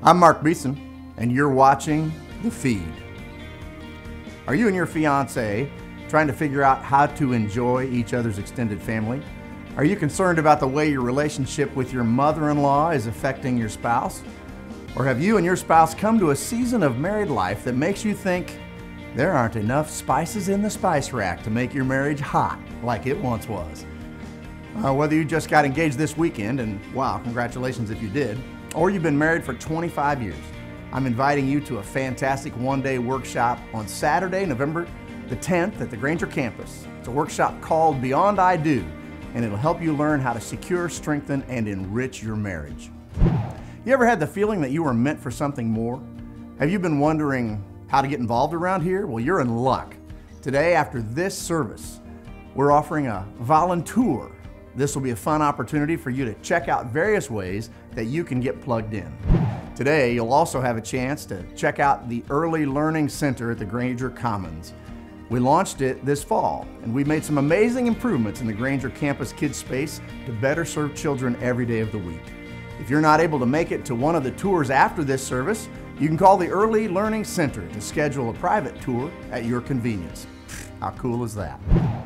I'm Mark Beeson, and you're watching The Feed. Are you and your fiance trying to figure out how to enjoy each other's extended family? Are you concerned about the way your relationship with your mother-in-law is affecting your spouse? Or have you and your spouse come to a season of married life that makes you think there aren't enough spices in the spice rack to make your marriage hot like it once was? Whether you just got engaged this weekend, and wow, congratulations if you did, or you've been married for 25 years, I'm inviting you to a fantastic one-day workshop on Saturday, November the 10th at the Granger campus. It's a workshop called Beyond I Do, and it'll help you learn how to secure, strengthen, and enrich your marriage. You ever had the feeling that you were meant for something more? Have you been wondering how to get involved around here? Well, you're in luck. Today, after this service, we're offering a voluntour. This will be a fun opportunity for you to check out various ways that you can get plugged in. Today, you'll also have a chance to check out the Early Learning Center at the Granger Commons. We launched it this fall, and we made some amazing improvements in the Granger campus kids space to better serve children every day of the week. If you're not able to make it to one of the tours after this service, you can call the Early Learning Center to schedule a private tour at your convenience. How cool is that?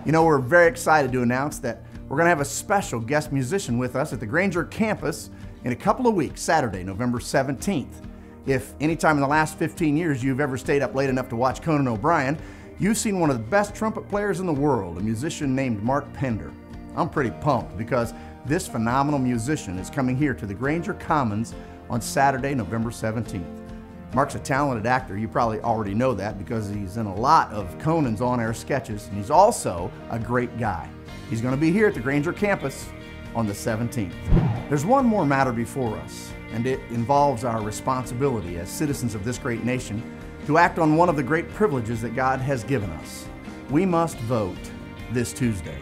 You know, we're very excited to announce that we're going to have a special guest musician with us at the Granger campus in a couple of weeks, Saturday, November 17th. If anytime in the last 15 years you've ever stayed up late enough to watch Conan O'Brien, you've seen one of the best trumpet players in the world, a musician named Mark Pender. I'm pretty pumped because this phenomenal musician is coming here to the Granger Commons on Saturday, November 17th. Mark's a talented actor. You probably already know that because he's in a lot of Conan's on-air sketches, and he's also a great guy. He's going to be here at the Granger campus on the 17th. There's one more matter before us, and it involves our responsibility as citizens of this great nation to act on one of the great privileges that God has given us. We must vote this Tuesday.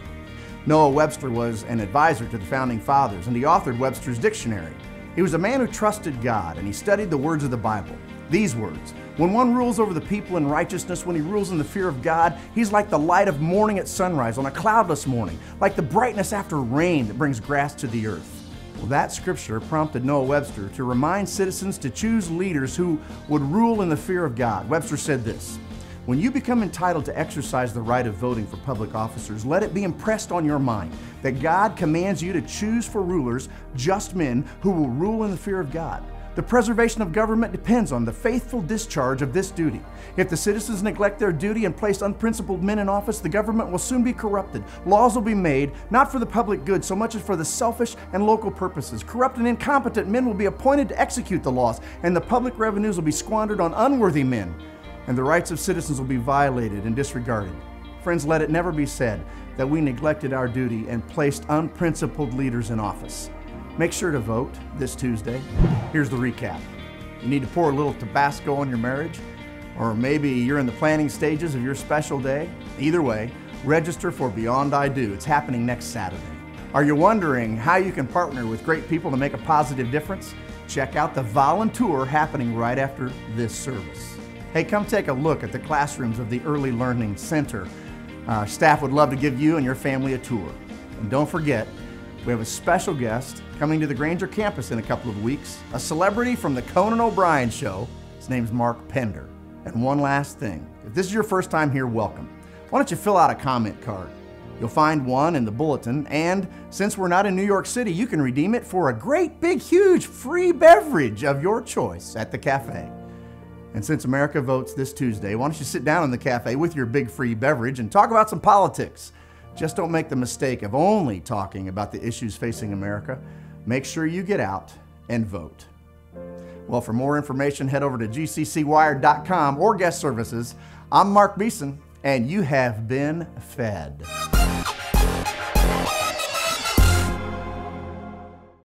Noah Webster was an advisor to the Founding Fathers, and he authored Webster's Dictionary. He was a man who trusted God, and he studied the words of the Bible. These words: when one rules over the people in righteousness, when he rules in the fear of God, he's like the light of morning at sunrise on a cloudless morning, like the brightness after rain that brings grass to the earth. Well, that scripture prompted Noah Webster to remind citizens to choose leaders who would rule in the fear of God. Webster said this: when you become entitled to exercise the right of voting for public officers, let it be impressed on your mind that God commands you to choose for rulers just men who will rule in the fear of God. The preservation of government depends on the faithful discharge of this duty. If the citizens neglect their duty and place unprincipled men in office, the government will soon be corrupted. Laws will be made, not for the public good so much as for the selfish and local purposes. Corrupt and incompetent men will be appointed to execute the laws, and the public revenues will be squandered on unworthy men, and the rights of citizens will be violated and disregarded. Friends, let it never be said that we neglected our duty and placed unprincipled leaders in office. Make sure to vote this Tuesday. Here's the recap. You need to pour a little Tabasco on your marriage, or maybe you're in the planning stages of your special day. Either way, register for Beyond I Do. It's happening next Saturday. Are you wondering how you can partner with great people to make a positive difference? Check out the voluntour happening right after this service. Hey, come take a look at the classrooms of the Early Learning Center. Staff would love to give you and your family a tour. And don't forget, we have a special guest coming to the Granger campus in a couple of weeks, a celebrity from the Conan O'Brien Show. His name's Mark Pender. And one last thing, if this is your first time here, welcome. Why don't you fill out a comment card? You'll find one in the bulletin, and since we're not in New York City, you can redeem it for a great, big, huge free beverage of your choice at the cafe. And since America votes this Tuesday, why don't you sit down in the cafe with your big free beverage and talk about some politics? Just don't make the mistake of only talking about the issues facing America. Make sure you get out and vote. Well, for more information, head over to gccwired.com or guest services. I'm Mark Beeson, and you have been fed.